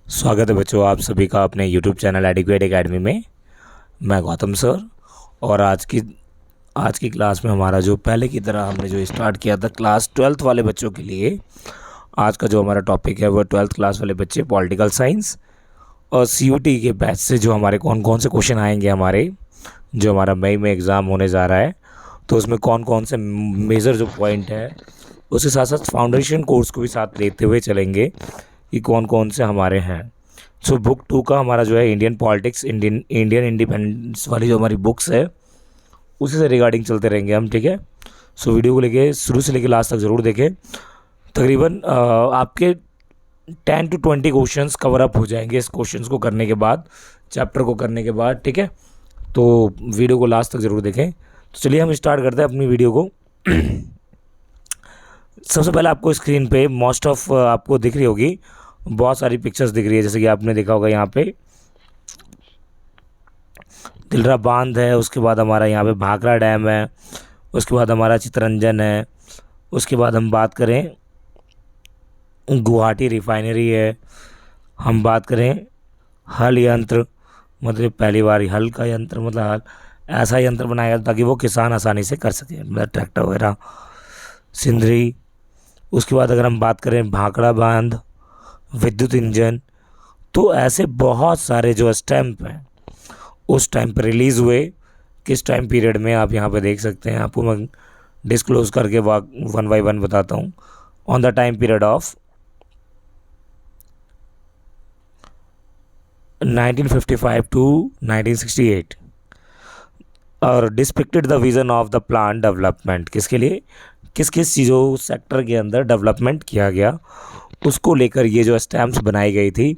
स्वागत है बच्चों आप सभी का अपने YouTube चैनल एडिक्वेट एकेडमी में। मैं गौतम सर। और आज की क्लास में हमारा जो पहले की तरह हमने जो स्टार्ट किया था क्लास 12th वाले बच्चों के लिए, आज का जो हमारा टॉपिक है वो 12th क्लास वाले बच्चे पॉलिटिकल साइंस और CUT के बैच से जो हमारे कौन कौन से क्वेश्चन आएंगे, हमारे जो हमारा मई में एग्ज़ाम होने जा रहा है, तो उसमें कौन कौन से मेजर जो पॉइंट है, उसके साथ साथ फाउंडेशन कोर्स को भी साथ लेते हुए चलेंगे कि कौन कौन से हमारे हैं। सो बुक 2 का हमारा जो है इंडियन पॉलिटिक्स, इंडियन इंडिपेंडेंस वाली जो हमारी बुक्स है उसी से रिगार्डिंग चलते रहेंगे हम, ठीक है। सो वीडियो को लेके शुरू से लेके लास्ट तक ज़रूर देखें। तकरीबन आपके 10 to 20 क्वेश्चंस कवर अप हो जाएंगे इस क्वेश्चंस को करने के बाद, चैप्टर को करने के बाद, ठीक है। तो वीडियो को लास्ट तक ज़रूर देखें। तो चलिए हम स्टार्ट करते हैं अपनी वीडियो को। सबसे पहले आपको स्क्रीन पे मोस्ट ऑफ आपको दिख रही होगी, बहुत सारी पिक्चर्स दिख रही है, जैसे कि आपने देखा होगा यहाँ पे दिलरा बांध है, उसके बाद हमारा यहाँ पे भाखड़ा डैम है, उसके बाद हमारा चितरंजन है, उसके बाद हम बात करें गुवाहाटी रिफाइनरी है, हम बात करें हल यंत्र, मतलब पहली बार हल का यंत्र, मतलब हल ऐसा यंत्र बनाया ताकि वो किसान आसानी से कर सकें, मतलब ट्रैक्टर वगैरह, सिंदरी। उसके बाद अगर हम बात करें भाखड़ा बांध, विद्युत इंजन, तो ऐसे बहुत सारे जो स्टैम्प हैं उस टाइम पर रिलीज़ हुए, किस टाइम पीरियड में आप यहाँ पे देख सकते हैं। आपको मैं डिस्क्लोज करके वन बाई वन बताता हूँ। On the time period of 1955 to 1968 और depicted the vision of the plan development, किसके लिए, किस किस चीज़ों सेक्टर के अंदर डेवलपमेंट किया गया उसको लेकर ये जो स्टैम्प्स बनाई गई थी।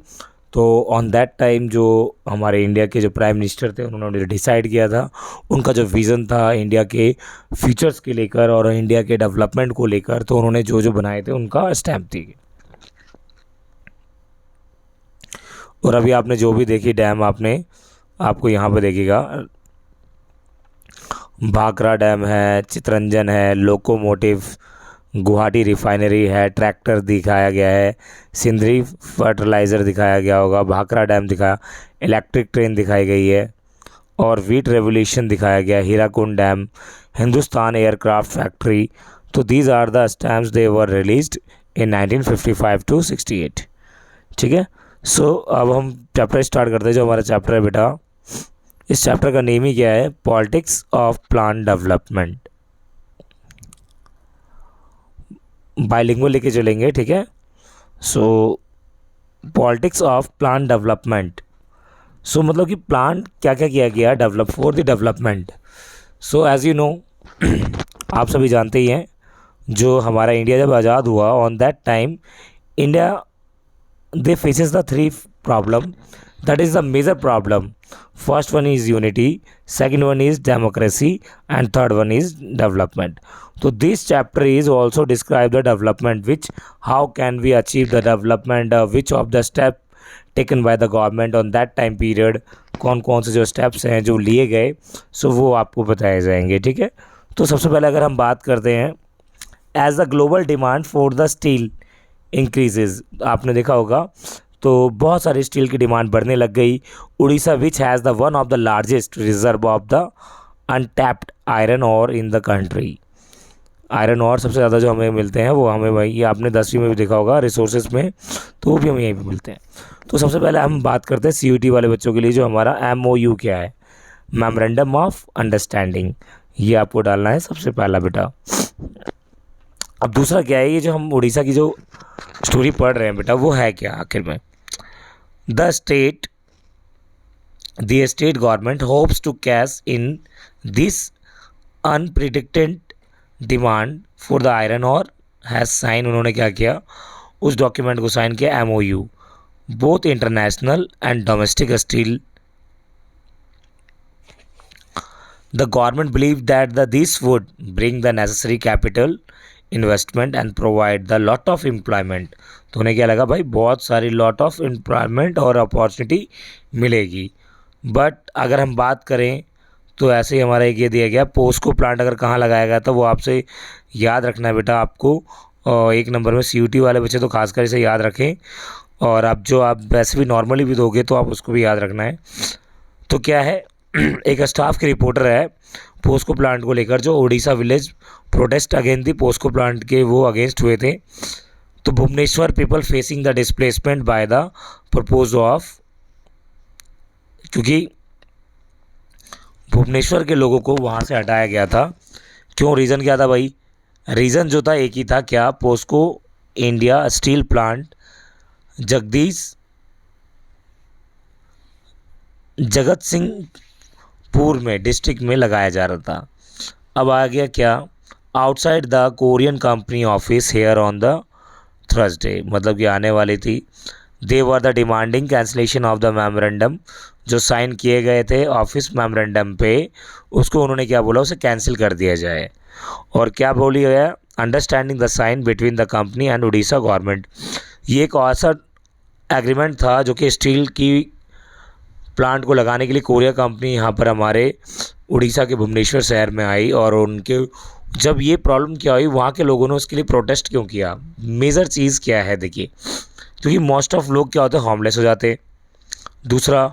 तो ऑन दैट टाइम जो हमारे इंडिया के जो प्राइम मिनिस्टर थे उन्होंने डिसाइड किया था, उनका जो विज़न था इंडिया के फ्यूचर्स के लेकर और इंडिया के डेवलपमेंट को लेकर, तो उन्होंने जो जो बनाए थे उनका स्टैम्प थी। और अभी आपने जो भी देखी डैम, आपको यहाँ पे देखिएगा भाखड़ा डैम है, चितरंजन है, लोकोमोटिव, गुवाहाटी रिफाइनरी है, ट्रैक्टर दिखाया गया है, सिंदरी फर्टिलाइज़र दिखाया गया होगा, भाखड़ा डैम दिखाया, इलेक्ट्रिक ट्रेन दिखाई गई है और व्हीट रेवोल्यूशन दिखाया गया, Hirakud dam, Hindustan aircraft factory. तो these are the stamps they were released in 1955 to 68, ठीक है। सो अब हम चैप्टर स्टार्ट करते हैं। जो हमारा चैप्टर है बेटा, इस चैप्टर का नेम ही क्या है, politics of plan development. Bilingual लेके चलेंगे, ठीक है। So politics of plan development, so मतलब कि प्लान क्या क्या किया गया develop for the development. So as you know, आप सभी जानते ही हैं, जो हमारा इंडिया जब आज़ाद हुआ on that time India they faces the three problem, that is the major problem. First one is unity, second one is democracy, and third one is development. So this chapter is also describe the development, which how can we achieve the development, which of the step taken by the government on that time period, कौन कौन से जो steps हैं जो लिए गए, सो वो आपको बताए जाएंगे, ठीक है। तो सबसे पहले अगर हम बात करते हैं, as the global demand for the steel increases, आपने देखा होगा तो बहुत सारी स्टील की डिमांड बढ़ने लग गई। Orissa which has the one of the largest reserve of the untapped iron और इन द कंट्री, आयरन और सबसे ज़्यादा जो हमें मिलते हैं वो हमें वही, ये आपने 10वीं में भी देखा होगा रिसोर्सेज में, तो वो भी हमें यहीं पे मिलते हैं। तो सबसे पहले हम बात करते हैं CUT वाले बच्चों के लिए जो हमारा MOU क्या है, मेमोरेंडम ऑफ अंडरस्टैंडिंग, ये आपको डालना है सबसे पहला बेटा। अब दूसरा क्या है, ये जो हम उड़ीसा की जो स्टोरी पढ़ रहे हैं बेटा, वो है क्या आखिर में, the state government hopes to cash in this unpredicted demand for the iron ore has sign, उन्होंने क्या किया, उस डॉक्यूमेंट को साइन किया, MOU, both international and domestic steel. The government believe that this would bring the necessary capital investment and provide the lot of employment. तो उन्हें क्या लगा भाई, बहुत सारी लॉट ऑफ एम्प्लॉयमेंट और अपॉर्चुनिटी मिलेगी। बट अगर हम बात करें तो ऐसे ही हमारा एक ये दिया गया, पोस्को प्लांट अगर कहाँ लगाया गया था वो आपसे याद रखना है बेटा आपको। और एक नंबर में CUT वाले बच्चे तो खासकर इसे याद रखें, और आप जो आप वैसे भी नॉर्मली भी दोगे तो आप उसको भी याद रखना है। तो क्या है एक स्टाफ के रिपोर्टर है पोस्को प्लांट को लेकर, जो Orissa village protest against the POSCO plant के वो अगेंस्ट हुए थे। तो Bhubaneswar people facing the displacement by the propose of, क्योंकि भुवनेश्वर के लोगों को वहाँ से हटाया गया था। क्यों, रीज़न क्या था भाई? रीज़न जो था एक ही था, क्या? पोस्को इंडिया स्टील प्लांट जगत सिंहपुर में डिस्ट्रिक्ट में लगाया जा रहा था। अब आ गया क्या? Outside the Korean company office here on the Thursday, मतलब कि आने वाली थी। They were the demanding cancellation of the memorandum, जो साइन किए गए थे ऑफिस मेमोरेंडम पे, उसको उन्होंने क्या बोला, उसे कैंसिल कर दिया जाए। और क्या बोली गया? Understanding the sign between the company and Orissa government. ये एक ऐसा एग्रीमेंट था जो कि स्टील की प्लांट को लगाने के लिए कोरिया कंपनी यहाँ पर हमारे उड़ीसा के भुवनेश्वर शहर में आई, और उनके जब ये प्रॉब्लम क्या हुई, वहाँ के लोगों ने उसके लिए प्रोटेस्ट क्यों किया? मेजर चीज़ क्या है देखिए, क्योंकि मोस्ट ऑफ लोग क्या होते हैं, होमलेस हो जाते। दूसरा,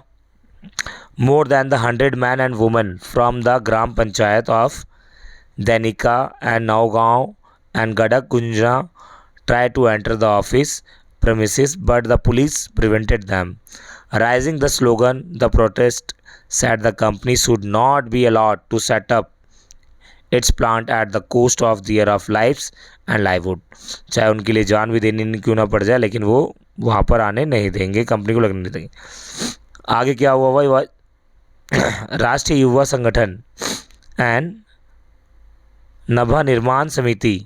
more than the 100 man and women from the gram panchayat of Dhinkia and Nuagaon and Gadakujang try to enter the office premises, but the police prevented them. Raising the slogan, the protest said the company should not be allowed to set up its plant at the cost of their of lives and livelihood. चाहे उनके लिए जान भी देनी क्यों ना पड़ जाए, लेकिन वो वहाँ पर आने नहीं देंगे, कंपनी को लगने नहीं देंगे। आगे क्या हुआ भाई? राष्ट्रीय युवा संगठन एंड नभा निर्माण समिति,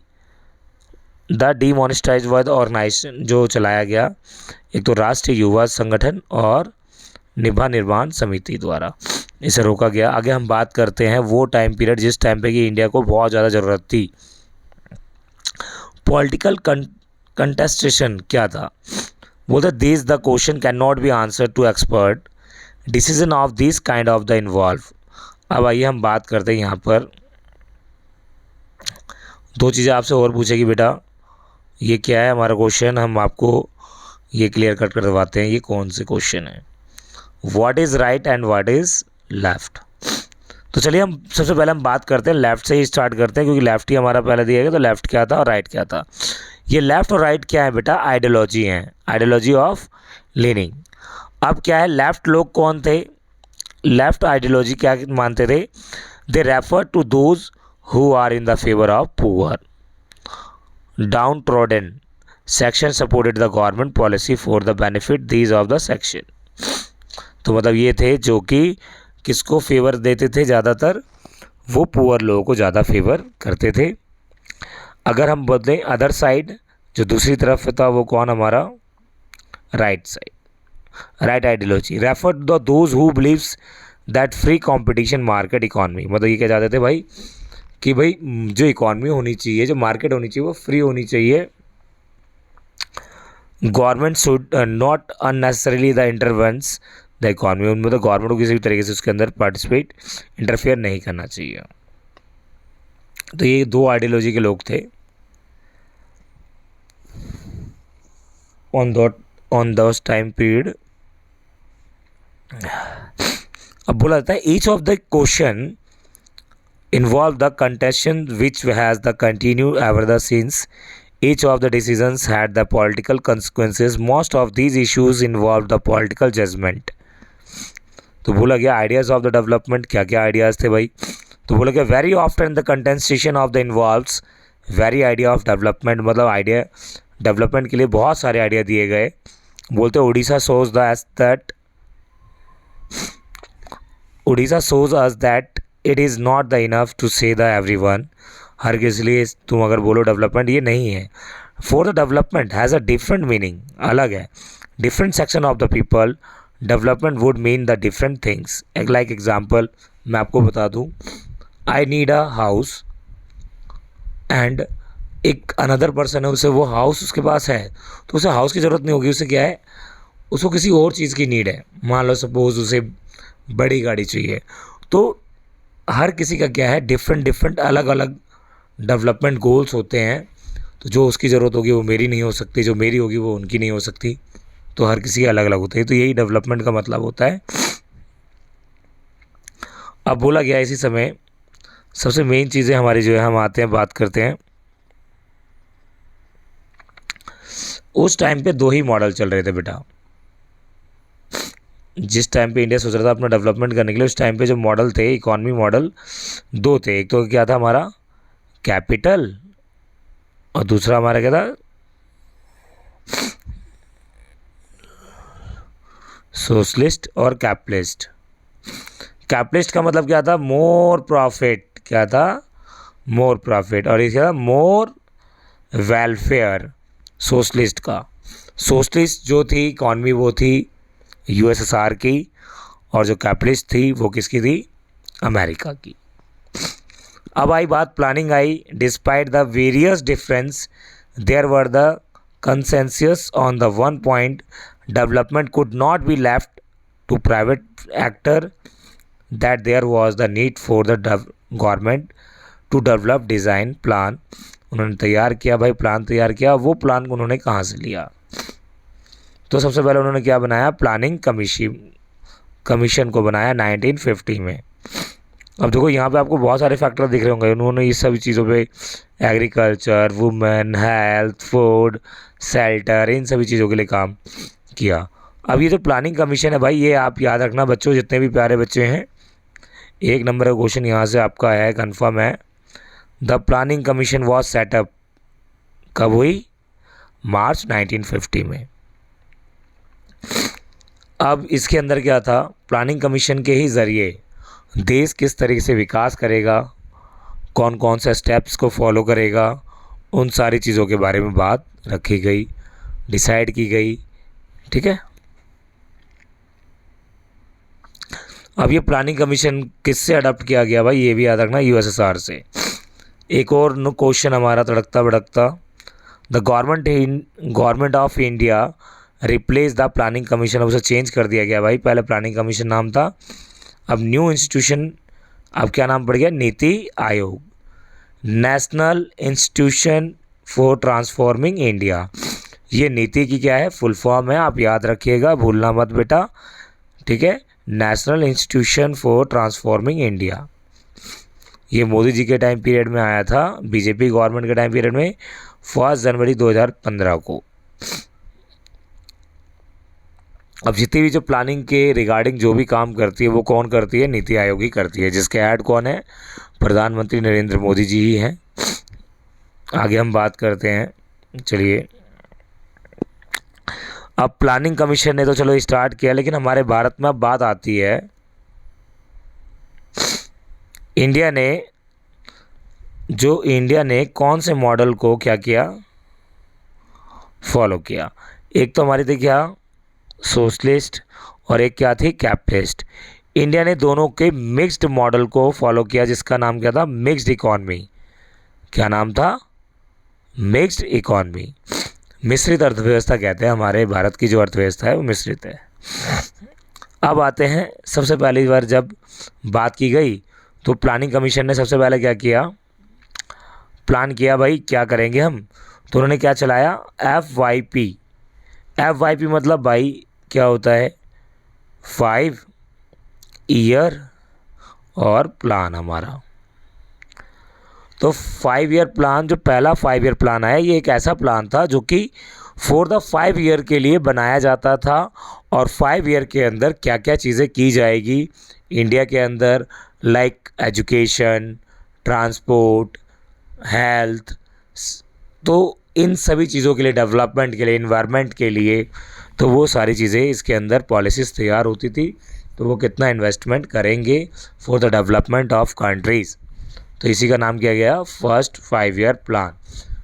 द डीमोनिटाइज वर्ड ऑर्गेनाइजेशन जो चलाया गया, एक तो राष्ट्रीय युवा संगठन और निभा निर्माण समिति द्वारा इसे रोका गया। आगे हम बात करते हैं वो टाइम पीरियड जिस टाइम पे कि इंडिया को बहुत ज़्यादा ज़रूरत थी। पॉलिटिकल कंटेस्टेशन क्या था? बोलते this the question can not be answer to expert decision of this kind of the involve. अब आइए हम बात करते हैं यहाँ पर दो चीज़ें आपसे और पूछेगी बेटा, ये क्या है हमारा क्वेश्चन, हम आपको ये क्लियर कट करवाते हैं ये कौन से क्वेश्चन है। What is right and what is left. तो चलिए हम सबसे पहले हम बात करते हैं लेफ़्ट से ही स्टार्ट करते हैं, क्योंकि लेफ़्ट ही हमारा पहले दिया गया। तो लेफ़्ट क्या था और राइट क्या था? ये लेफ़्ट और राइट क्या है बेटा? आइडियोलॉजी हैं, आइडियोलॉजी ऑफ लीनिंग। अब क्या है, लेफ़्ट लोग कौन थे? लेफ़्ट आइडियोलॉजी क्या मानते थे? They refer to those who are in the favour of poor downtrodden section supported the government policy for the benefit these of the section। तो मतलब ये थे जो कि किसको फेवर देते थे ज़्यादातर? वो पुअर लोगों को ज़्यादा फेवर करते थे। अगर हम बदलें अदर साइड, जो दूसरी तरफ था वो कौन? हमारा right side, right ideology refer to the those who believes that free competition market economy. मतलब ये क्या चाहते थे भाई कि भाई जो इकॉनमी होनी चाहिए, जो मार्केट होनी चाहिए वो फ्री होनी चाहिए। Government should not unnecessarily the intervenes the economy, उनमें तो गवर्नमेंट को किसी भी तरीके से उसके अंदर पार्टिसिपेट इंटरफेयर नहीं करना चाहिए। तो ये दो आइडियोलॉजी के लोग थे ऑन दोस टाइम पीरियड। अब बोला जाता है each of the question involve the contestation which has the continued ever the since each of the decisions had the political consequences, most of these issues involved the political judgment। तो बोला गया ideas of the development, क्या क्या ideas थे भाई? तो बोला गया very often the contestation of the involves very idea of development, मतलब आइडिया डेवलपमेंट के लिए बहुत सारे आइडिया दिए गए। बोलते उड़ीसा shows us that it is not the enough to say the every one. हर किसी लिए तुम अगर बोलो डेवलपमेंट, ये नहीं है। For the development has a different meaning, अलग है। Different section of the people development would mean the different things. एक लाइक एग्जाम्पल मैं आपको बता दूँ, I need a house and एक अनदर पर्सन है, उसे वो हाउस उसके पास है, तो उसे हाउस की ज़रूरत नहीं होगी, उसे क्या है, उसको किसी और चीज़ की नीड है। मान लो सपोज उसे बड़ी गाड़ी चाहिए। तो हर किसी का क्या है, डिफरेंट अलग अलग डेवलपमेंट गोल्स होते हैं। तो जो उसकी ज़रूरत होगी वो मेरी नहीं हो सकती, जो मेरी होगी वो उनकी नहीं हो सकती। तो हर किसी के अलग अलग होते हैं। तो यही डेवलपमेंट का मतलब होता है। अब बोला गया इसी समय सबसे मेन चीज़ें हमारी जो है, हम आते हैं बात करते हैं। उस टाइम पे 2 ही मॉडल चल रहे थे बेटा। जिस टाइम पे इंडिया सोच रहा था अपना डेवलपमेंट करने के लिए, उस टाइम पे जो मॉडल थे, इकॉनमी मॉडल 2 थे। एक तो क्या था हमारा कैपिटल, और दूसरा हमारा क्या था सोशलिस्ट और कैपिटलिस्ट। कैपिटलिस्ट का मतलब क्या था, मोर प्रॉफिट। क्या था, मोर प्रॉफिट। और ये क्या था, मोर वेलफेयर। सोशलिस्ट का, सोशलिस्ट जो थी इकॉनमी वो थी यूएसएसआर की, और जो कैपिटलिस्ट थी वो किसकी थी, अमेरिका की। अब आई बात प्लानिंग आई। Despite the various difference there were the consensus on the one point, development could not be left to private actor, that there was the need for the government to develop design plan. उन्होंने तैयार किया भाई, plan तैयार किया। वो plan उन्होंने कहाँ से लिया, तो सबसे पहले उन्होंने क्या बनाया, प्लानिंग कमीशन को बनाया 1950 में। अब देखो यहाँ पे आपको बहुत सारे फैक्टर दिख रहे होंगे। उन्होंने इस सभी चीज़ों पे agriculture, women, health, food, shelter, इन सभी चीज़ों के लिए काम किया। अब ये जो प्लानिंग कमीशन है भाई, ये आप याद रखना बच्चों, जितने भी प्यारे बच्चे हैं, 1 नंबर का क्वेश्चन यहाँ से आपका है, कन्फर्म है। The planning commission was setup कब हुई, मार्च 1950 में। अब इसके अंदर क्या था, प्लानिंग कमीशन के ही ज़रिए देश किस तरीके से विकास करेगा, कौन कौन से स्टेप्स को फॉलो करेगा, उन सारी चीज़ों के बारे में बात रखी गई, डिसाइड की गई। ठीक है। अब ये प्लानिंग कमीशन किससे अडॉप्ट किया गया भाई, ये भी याद रखना, यूएसएसआर से। एक और क्वेश्चन हमारा तड़कता भड़कता, the government of India replace the planning commission. अब उसे चेंज कर दिया गया भाई, पहले प्लानिंग कमीशन नाम था, अब न्यू इंस्टीट्यूशन, अब क्या नाम पड़ गया, NITI Aayog, national institution for transforming India. ये नीति की क्या है, फुल फॉर्म है, आप याद रखिएगा, भूलना मत बेटा। ठीक है, national institution for transforming India. ये मोदी जी के टाइम पीरियड में आया था, बीजेपी गवर्नमेंट के टाइम पीरियड में, 1 जनवरी 2015 को। अब जितनी भी जो प्लानिंग के रिगार्डिंग जो भी काम करती है वो कौन करती है, नीति आयोग ही करती है, जिसके हेड कौन है, प्रधानमंत्री नरेंद्र मोदी जी ही हैं। आगे हम बात करते हैं। चलिए, अब प्लानिंग कमीशन ने तो चलो स्टार्ट किया, लेकिन हमारे भारत में अब बात आती है, इंडिया ने कौन से मॉडल को क्या किया, फॉलो किया। एक तो हमारी थी क्या, सोशलिस्ट, और एक क्या थी, कैपिटलिस्ट। इंडिया ने दोनों के मिक्स्ड मॉडल को फॉलो किया, जिसका नाम क्या था, मिक्स्ड इकॉनमी। क्या नाम था, मिक्स्ड इकॉनमी। मिश्रित अर्थव्यवस्था कहते हैं, हमारे भारत की जो अर्थव्यवस्था है वो मिश्रित है। अब आते हैं, सबसे पहली बार जब बात की गई तो प्लानिंग कमीशन ने सबसे पहले क्या किया, प्लान किया भाई क्या करेंगे हम, तो उन्होंने क्या चलाया, FYP। FYP मतलब भाई क्या होता है, 5 ईयर और प्लान हमारा। तो 5 ईयर प्लान, जो पहला 5 ईयर प्लान आया, ये एक ऐसा प्लान था जो कि फॉर द 5 ईयर के लिए बनाया जाता था, और 5 ईयर के अंदर क्या क्या चीज़ें की जाएगी इंडिया के अंदर, लाइक एजुकेशन, ट्रांसपोर्ट, हेल्थ, तो इन सभी चीज़ों के लिए, डेवलपमेंट के लिए, इन्वायरमेंट के लिए, तो वो सारी चीज़ें इसके अंदर पॉलिसीज़ तैयार होती थी। तो वो कितना इन्वेस्टमेंट करेंगे for the development of countries, तो इसी का नाम किया गया फर्स्ट 5 ईयर प्लान।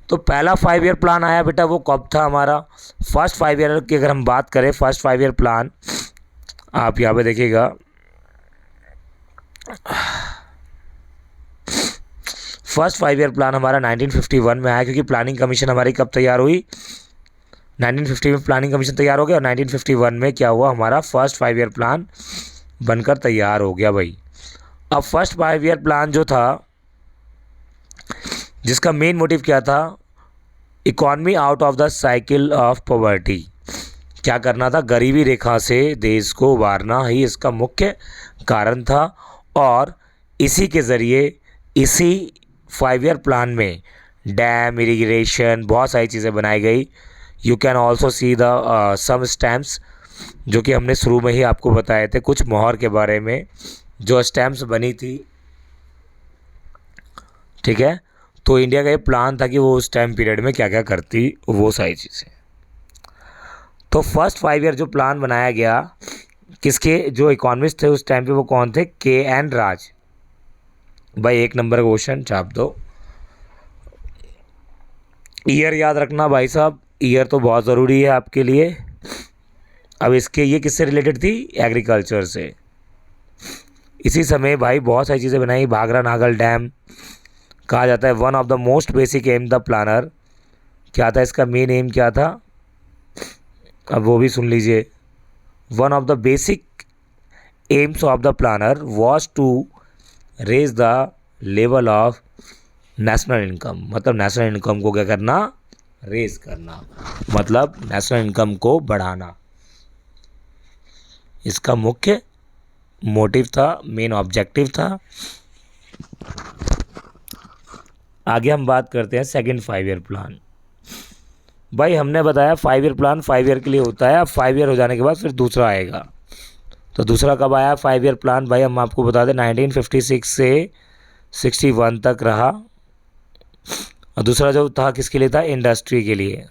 तो पहला 5 ईयर प्लान आया बेटा, वो कब था हमारा, फर्स्ट 5 ईयर की अगर हम बात करें, फर्स्ट 5 ईयर प्लान आप यहाँ पे देखिएगा, फर्स्ट 5 ईयर प्लान हमारा 1951 में आया, क्योंकि प्लानिंग कमीशन हमारी कब तैयार हुई, 1950 में प्लानिंग कमीशन तैयार हो गया, और 1951 में क्या हुआ, हमारा फर्स्ट 5 ईयर प्लान बनकर तैयार हो गया भाई। अब फर्स्ट 5 ईयर प्लान जो था, जिसका मेन मोटिव क्या था, economy out of the cycle of poverty. क्या करना था, गरीबी रेखा से देश को उबारना ही इसका मुख्य कारण था। और इसी के ज़रिए इसी 5 ईयर प्लान में डैम, इरिगेशन, बहुत सारी चीज़ें बनाई गई। You can also see the some stamps, जो कि हमने शुरू में ही आपको बताए थे कुछ मोहर के बारे में, जो स्टैम्प्स बनी थी। ठीक है, तो इंडिया का ये प्लान था कि वो उस टाइम पीरियड में क्या क्या करती, वो सारी चीज़ें। तो फर्स्ट 5 ईयर जो प्लान बनाया गया, किसके जो इकोनॉमिस्ट थे उस टाइम पे, वो कौन थे, KN राज। भाई 1 नंबर का क्वेश्चन छाप दो। ईयर याद रखना भाई साहब, ईयर तो बहुत ज़रूरी है आपके लिए। अब इसके ये किससे रिलेटेड थी, एग्रीकल्चर से। इसी समय भाई बहुत सारी चीज़ें बनाई। भाखरा नागल डैम कहा जाता है one of the most basic aim the planner. क्या था इसका मेन एम, क्या था, अब वो भी सुन लीजिए। One of the basic aims of the planner was to raise the level of national income. मतलब नेशनल इनकम को क्या करना, रेज करना, मतलब नेशनल इनकम को बढ़ाना। इसका मुख्य मोटिव था, मेन ऑब्जेक्टिव था। आगे हम बात करते हैं सेकंड 5 ईयर प्लान। भाई हमने बताया 5 ईयर प्लान 5 ईयर के लिए होता है। अब 5 ईयर हो जाने के बाद फिर दूसरा आएगा। तो दूसरा कब आया 5 ईयर प्लान, भाई हम आपको बता दें 1956 से 61 तक रहा। और दूसरा जो था किसके लिए था, इंडस्ट्री के लिए।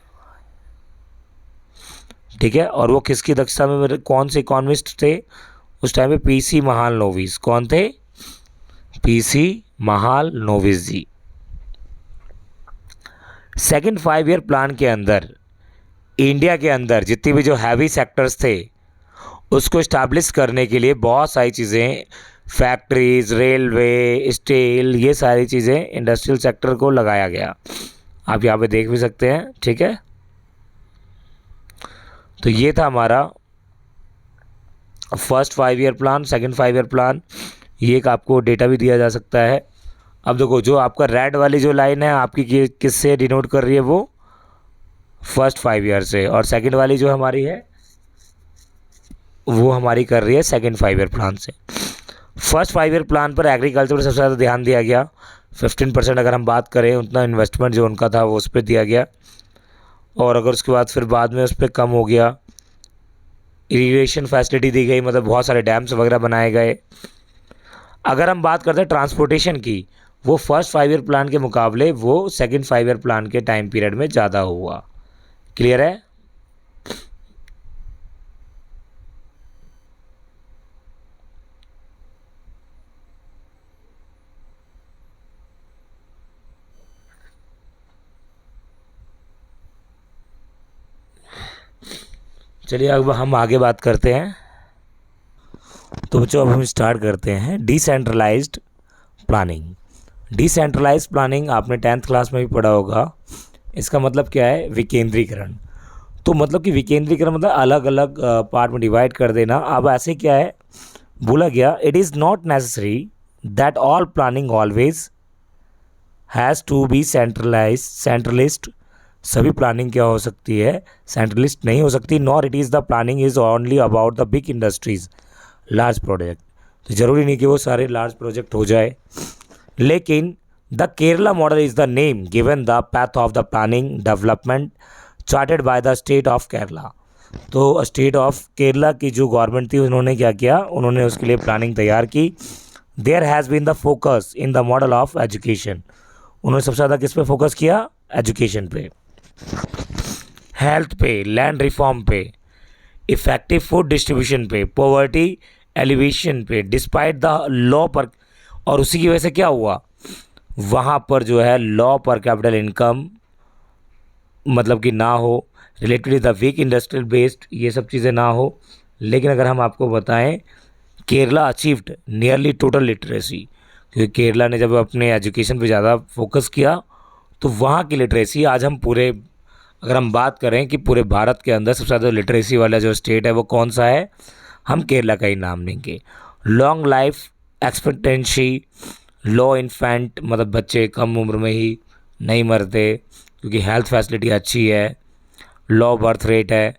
ठीक है, और वो किसकी दक्षता में, मेरे कौन से इकोनॉमिस्ट थे उस टाइम पे, PC महालनोबिस। कौन थे, PC महालनोबिस जी। सेकंड 5 ईयर प्लान के अंदर इंडिया के अंदर जितनी भी जो हैवी सेक्टर्स थे उसको इस्टेब्लिश करने के लिए बहुत सारी चीज़ें, फैक्ट्रीज, रेलवे, स्टील, ये सारी चीज़ें इंडस्ट्रियल सेक्टर को लगाया गया। आप यहाँ पे देख भी सकते हैं। ठीक है, तो ये था हमारा first 5 year plan, second 5 year plan. ये एक आपको डेटा भी दिया जा सकता है। अब देखो जो आपका रेड वाली जो लाइन है आपकी किससे डिनोट कर रही है, वो फर्स्ट 5 ईयर से, और सेकंड वाली जो हमारी है वो हमारी कर रही है सेकंड 5 ईयर प्लान से। फर्स्ट 5 ईयर प्लान पर एग्रीकल्चर पर सबसे ज़्यादा ध्यान दिया गया। 15% अगर हम बात करें उतना इन्वेस्टमेंट जो उनका था वो उस पर दिया गया। और अगर उसके बाद फिर बाद में उस पर कम हो गया। इरीगेशन फैसिलिटी दी गई, मतलब बहुत सारे डैम्स वगैरह बनाए गए। अगर हम बात करते हैं ट्रांसपोर्टेशन की, वो फर्स्ट 5 ईयर प्लान के मुकाबले वो सेकंड 5 ईयर प्लान के टाइम पीरियड में ज़्यादा हुआ। क्लियर है। चलिए अब हम आगे बात करते हैं। तो बच्चों अब हम स्टार्ट करते हैं डिसेंट्रलाइज्ड प्लानिंग। डिसेंट्रलाइज्ड प्लानिंग आपने 10th क्लास में भी पढ़ा होगा। इसका मतलब क्या है, विकेंद्रीकरण। तो मतलब कि विकेंद्रीकरण मतलब अलग अलग पार्ट में डिवाइड कर देना। अब ऐसे क्या है, बोला गया it is not necessary that all planning always has to be centralist. सभी प्लानिंग क्या हो सकती है, सेंट्रलिस्ट नहीं हो सकती। Nor it is the planning is only about the big industries, large project. तो ज़रूरी नहीं कि वो सारे लार्ज प्रोजेक्ट हो जाए। लेकिन the Kerala model is the name given the path of the planning development chartered by the state of Kerala. तो स्टेट ऑफ केरला की जो गवर्नमेंट थी उन्होंने क्या किया, उन्होंने उसके लिए प्लानिंग तैयार की। There has been the focus in the model of education. उन्होंने सबसे ज़्यादा किस पे फोकस किया, एजुकेशन पे, हेल्थ पे, लैंड रिफॉर्म पे, इफेक्टिव फूड डिस्ट्रीब्यूशन पे, पॉवर्टी एलिवेशन पे, डिस्पाइट द लॉ पर। और उसी की वजह से क्या हुआ, वहाँ पर जो है लॉ पर कैपिटल इनकम मतलब कि ना हो, related the weak industrial based, ये सब चीज़ें ना हो। लेकिन अगर हम आपको बताएं, Kerala achieved nearly total literacy, क्योंकि केरला ने जब अपने एजुकेशन पे ज़्यादा फोकस किया तो वहाँ की लिटरेसी, आज हम पूरे, अगर हम बात करें कि पूरे भारत के अंदर सबसे ज़्यादा लिटरेसी वाला जो स्टेट है वो कौन सा है, हम केरला का ही नाम लेंगे। लॉन्ग लाइफ एक्सपेक्टेंसी, लो इन्फेंट मतलब बच्चे कम उम्र में ही नहीं मरते क्योंकि हेल्थ फैसिलिटी अच्छी है, लो बर्थ रेट है,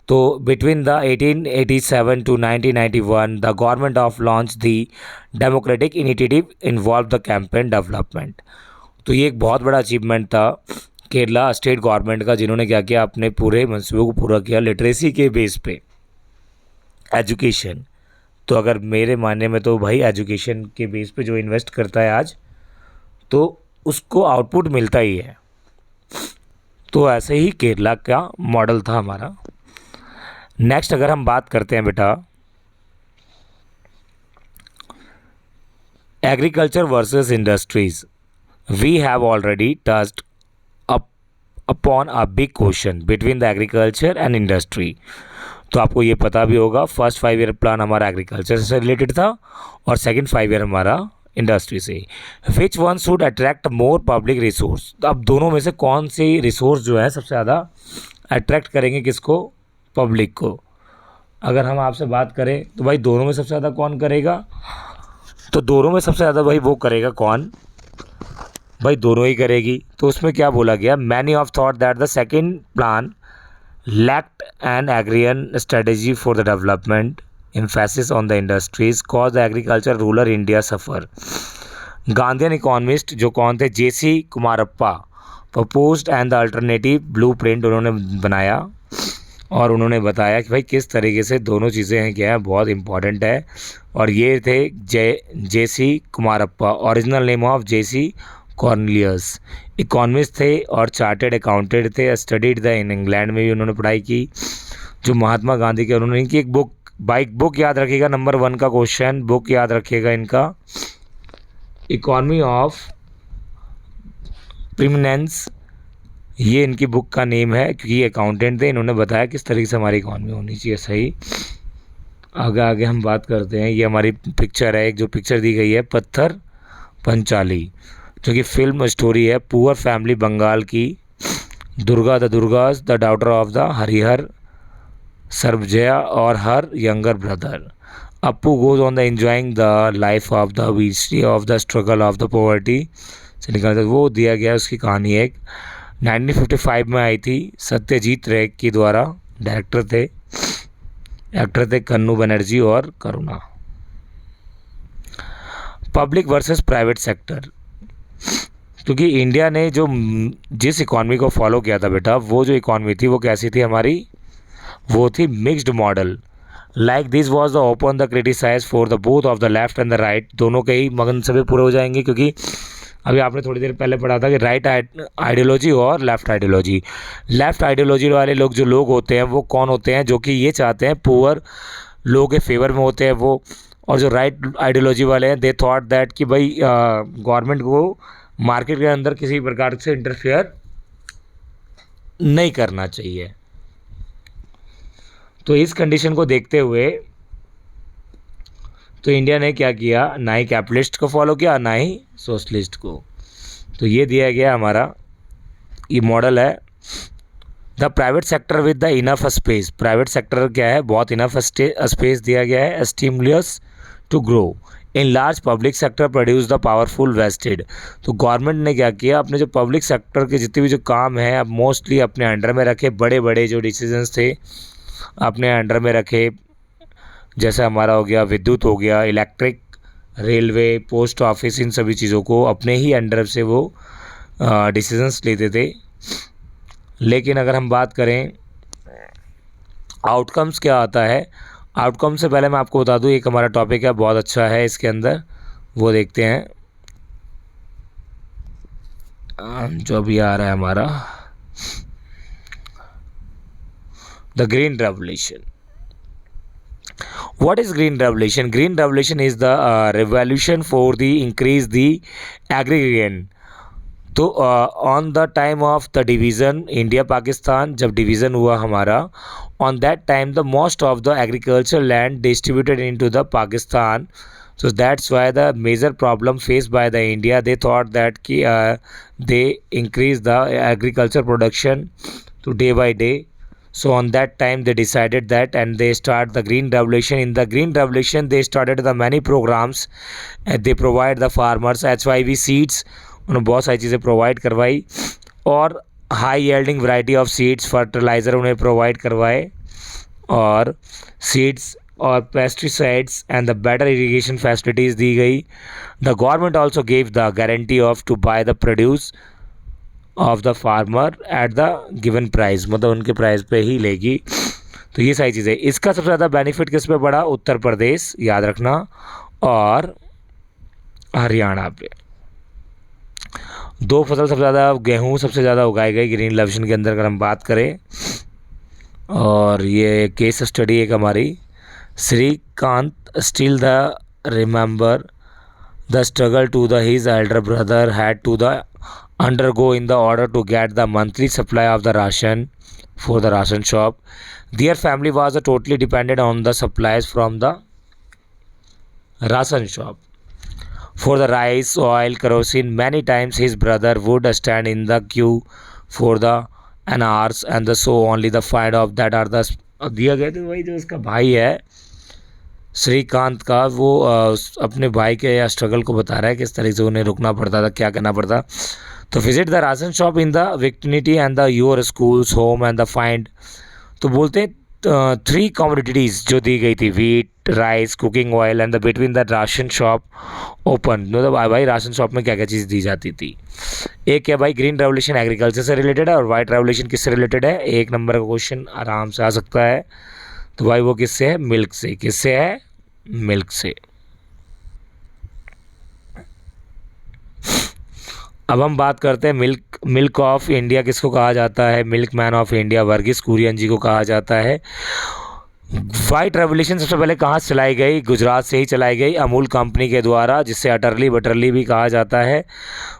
तो between the 1887 to 1991 the government of launch the democratic initiative involve the campaign development. तो ये एक बहुत बड़ा अचीवमेंट था केरला स्टेट गवर्नमेंट का, जिन्होंने क्या किया, अपने पूरे मंसूबे को पूरा किया लिटरेसी के बेस पे, एजुकेशन। तो अगर मेरे मानने में तो भाई एजुकेशन के बेस पे जो इन्वेस्ट करता है आज, तो उसको आउटपुट मिलता ही है। तो ऐसे ही केरला का मॉडल था हमारा। नेक्स्ट अगर हम बात करते हैं बेटा agriculture versus industries, we have already touched upon a big question between the agriculture and industry. तो आपको ये पता भी होगा, फर्स्ट 5 ईयर प्लान हमारा एग्रीकल्चर से रिलेटेड था और सेकंड 5 ईयर हमारा इंडस्ट्री से। Which one should attract more public resource, अब दोनों में से कौन सी रिसोर्स जो है सबसे ज़्यादा अट्रैक्ट करेंगे किसको, पब्लिक को। अगर हम आपसे बात करें तो भाई दोनों में सबसे ज़्यादा कौन करेगा, तो दोनों में सबसे ज़्यादा भाई वो करेगा कौन, भाई दोनों ही करेगी। तो उसमें क्या बोला गया, many of thought that the second plan lacked an agrarian strategy for the development emphasis on the industries cause the agriculture rural India suffer। Gandhian economist जो कौन थे, JC Kumarappa proposed and the alternative blueprint उन्होंने बनाया और उन्होंने बताया कि भाई किस तरीके से दोनों चीज़ें हैं क्या है, बहुत इंपॉर्टेंट है। और ये थे JC Kumarappa, original name of JC Cornelius, economist थे और चार्टेड अकाउंटेंट थे, स्टडीड द इन इंग्लैंड में भी उन्होंने पढ़ाई की। जो महात्मा गांधी के उन्होंने इनकी एक बुक याद रखिएगा, नंबर 1 का क्वेश्चन, बुक याद रखिएगा इनका, इकॉनमी ऑफ प्रीमिनेंस, ये इनकी बुक का नेम है क्योंकि ये अकाउंटेंट थे, इन्होंने बताया किस तरीके से हमारी इकॉनमी होनी चाहिए सही। आगे आगे हम बात करते हैं, ये हमारी पिक्चर है, एक जो पिक्चर दी गई है पत्थर पंचाली, जो कि फिल्म स्टोरी है, पुअर फैमिली बंगाल की, Durga's the daughter of the Harihar Sarbajaya और her younger brother. Appu goes on the enjoying the life of the history of the struggle of the poverty से निकलता, वो दिया गया उसकी कहानी। एक 1955 में आई थी, सत्यजीत रे के द्वारा डायरेक्टर थे, एक्टर थे कन्नू बनर्जी और करुणा। पब्लिक वर्सेस प्राइवेट सेक्टर, क्योंकि इंडिया ने जो जिस इकॉनमी को फॉलो किया था बेटा, वो जो इकॉनमी थी वो कैसी थी हमारी, वो थी mixed model. Like this was the open the criticise for the both of the left and the right, दोनों के ही मगन सभी पूरे हो जाएंगे, क्योंकि अभी आपने थोड़ी देर पहले पढ़ा था कि राइट आइडियोलॉजी और लेफ्ट आइडियोलॉजी। लेफ्ट आइडियोलॉजी वाले लोग होते हैं वो कौन होते हैं, जो कि ये चाहते हैं पुअर लोगों के फेवर में होते हैं वो, और जो राइट आइडियोलॉजी वाले हैं दे थॉट दैट कि भाई गवर्नमेंट को मार्केट के अंदर किसी प्रकार से इंटरफेयर नहीं करना चाहिए। तो इस कंडीशन को देखते हुए तो इंडिया ने क्या किया, ना ही कैपिटलिस्ट को फॉलो किया ना ही सोशलिस्ट को। तो ये दिया गया हमारा, ये मॉडल है। The private sector with the enough space, private sector क्या है, बहुत इनफ स्पेस दिया गया है, stimulus to grow in large public sector produce the powerful vested. तो गवर्नमेंट ने क्या किया, अपने जो पब्लिक सेक्टर के जितने भी जो काम है अब मोस्टली अपने अंडर में रखे, बड़े बड़े जो डिसीजंस थे अपने अंडर में रखे, जैसे हमारा हो गया विद्युत हो गया, इलेक्ट्रिक, रेलवे, पोस्ट ऑफिस, इन सभी चीज़ों को अपने ही अंडर से वो डिसीजंस लेते थे। लेकिन अगर हम बात करें आउटकम्स क्या आता है, आउटकम से पहले मैं आपको बता दूं एक हमारा टॉपिक है बहुत अच्छा है इसके अंदर, वो देखते हैं जो अभी आ रहा है हमारा, the green revolution. What is green revolution? Green revolution is the revolution for the increase the agrarian। तो on the time of the division India Pakistan, जब डिवीज़न हुआ हमारा, on that time the most of the agriculture land distributed into the Pakistan. So that's why the major problem faced by the India, they thought that कि they increase the agriculture production to day by day। So on that time they decided that and they start the green revolution। In the green revolution they started the many programs and they provide the farmers HYV seeds, उन्होंने बहुत सारी चीज़ें provide करवाई, और high yielding variety of seeds, fertiliser उन्हें provide करवाए, और seeds और pesticides and the better irrigation facilities दी गई। The government also gave the guarantee of to buy the produce of the farmer at the given price, मतलब उनके price पे ही लेगी। तो ये सारी चीज़ें, इसका सबसे ज़्यादा बेनिफिट किस पे पड़ा? उत्तर प्रदेश, याद रखना, और हरियाणा पे। दो फसल सबसे ज़्यादा, गेहूँ सबसे ज़्यादा उगाई गई ग्रीन रेवोल्यूशन के अंदर अगर हम बात करें। और ये केस स्टडी एक हमारी, Shrikant still the remember the struggle to the his elder brother had to the undergo in the order to get the monthly supply of the ration for the ration shop. Their family was totally dependent on the supplies from the ration shop for the rice, oil, kerosene. Many times his brother would stand in the queue for the an hours and the so only the find of that are the दिया गया। तो वही जो उसका भाई है श्रीकांत का, वो अपने भाई के या स्ट्रगल को बता रहा है किस तरीके से उन्हें रुकना पड़ता था, क्या करना पड़ता। तो visit the ration shop in the vicinity and the your schools home and the find. तो बोलते हैं 3 कमोडिटीज़ जो दी गई थी, wheat, rice, cooking oil and the between the ration shop open. मतलब भाई राशन शॉप में क्या क्या चीज़ दी जाती थी। एक क्या भाई, ग्रीन रेवोल्यूशन एग्रीकल्चर से रिलेटेड है, और वाइट रेवोल्यूशन किससे रिलेटेड है? 1 नंबर का क्वेश्चन आराम से आ सकता है। तो भाई वो किससे है? मिल्क से। किससे है? मिल्क से। अब हम बात करते हैं मिल्क ऑफ इंडिया किसको कहा जाता है? Milkman of India Verghese Kurien ji को कहा जाता है। वाइट रेवोल्यूशन सबसे पहले कहाँ से चलाई गई? गुजरात से ही चलाई गई, अमूल कंपनी के द्वारा, जिसे अटरली बटरली भी कहा जाता है।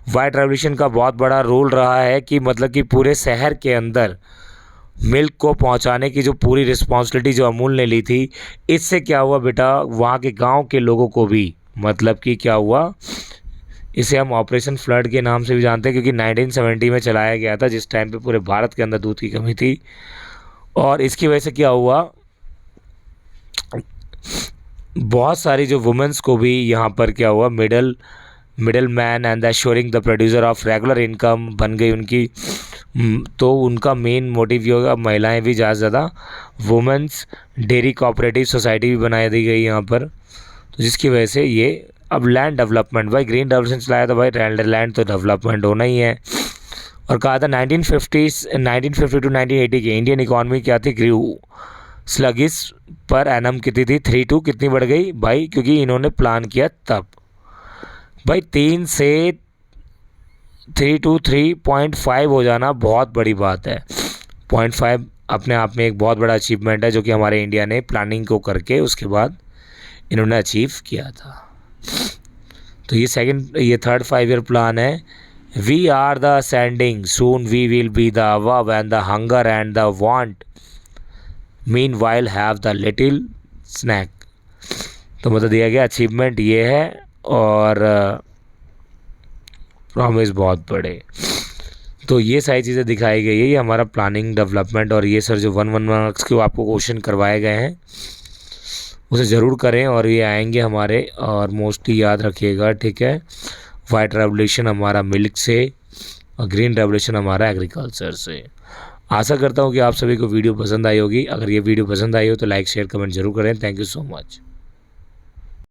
वाइट रेवोल्यूशन का बहुत बड़ा रोल रहा है कि मतलब कि पूरे शहर के अंदर मिल्क को पहुंचाने की जो पूरी रिस्पॉन्सिबिलिटी जो अमूल ने ली थी, इससे क्या हुआ बेटा, वहाँ के गांव के लोगों को भी मतलब कि क्या हुआ, इसे हम ऑपरेशन फ्लड के नाम से भी जानते हैं, क्योंकि 1970 में चलाया गया था, जिस टाइम पे पूरे भारत के अंदर दूध की कमी थी। और इसकी वजह से क्या हुआ, बहुत सारी जो वुमेंस को भी यहाँ पर क्या हुआ, middle man and assuring the producer of regular income बन गई उनकी। तो उनका मेन मोटिव ये होगा, महिलाएं भी ज़्यादा से ज़्यादा, वुमेंस डेयरी कोऑपरेटिव सोसाइटी भी बना दी गई यहाँ पर। तो जिसकी वजह से ये अब लैंड डेवलपमेंट, भाई ग्रीन रेवोल्यूशन चलाया तो भाई लैंड तो डेवलपमेंट होना ही है। और कहा था 1950 टू 1980 की इंडियन इकॉनमी क्या थी? ग्रू स्लगिस पर एनम कितनी थी? 3.2। कितनी बढ़ गई भाई? क्योंकि इन्होंने प्लान किया तब। भाई 3 से 3.5 हो जाना बहुत बड़ी बात है। 0.5 अपने आप में एक बहुत बड़ा अचीवमेंट है, जो कि हमारे इंडिया ने प्लानिंग को करके उसके बाद इन्होंने अचीव किया था। तो ये 3rd 5-year प्लान है। We are the ascending, soon we will be the above and the hunger and the want meanwhile have the little snack. तो मतलब दिया गया अचीवमेंट ये है, और प्रॉमिस बहुत बड़े। तो ये सारी चीज़ें दिखाई गई है, ये हमारा प्लानिंग डेवलपमेंट। और ये सर जो 1 मार्क्स के आपको क्वेश्चन करवाए गए हैं, उसे ज़रूर करें, और ये आएंगे हमारे, और मोस्टली याद रखिएगा, ठीक है। वाइट रेवोल्यूशन हमारा मिल्क से, और ग्रीन रेवोल्यूशन हमारा एग्रीकल्चर से। आशा करता हूँ कि आप सभी को वीडियो पसंद आई होगी। अगर ये वीडियो पसंद आई हो तो लाइक शेयर कमेंट जरूर करें। Thank you so much.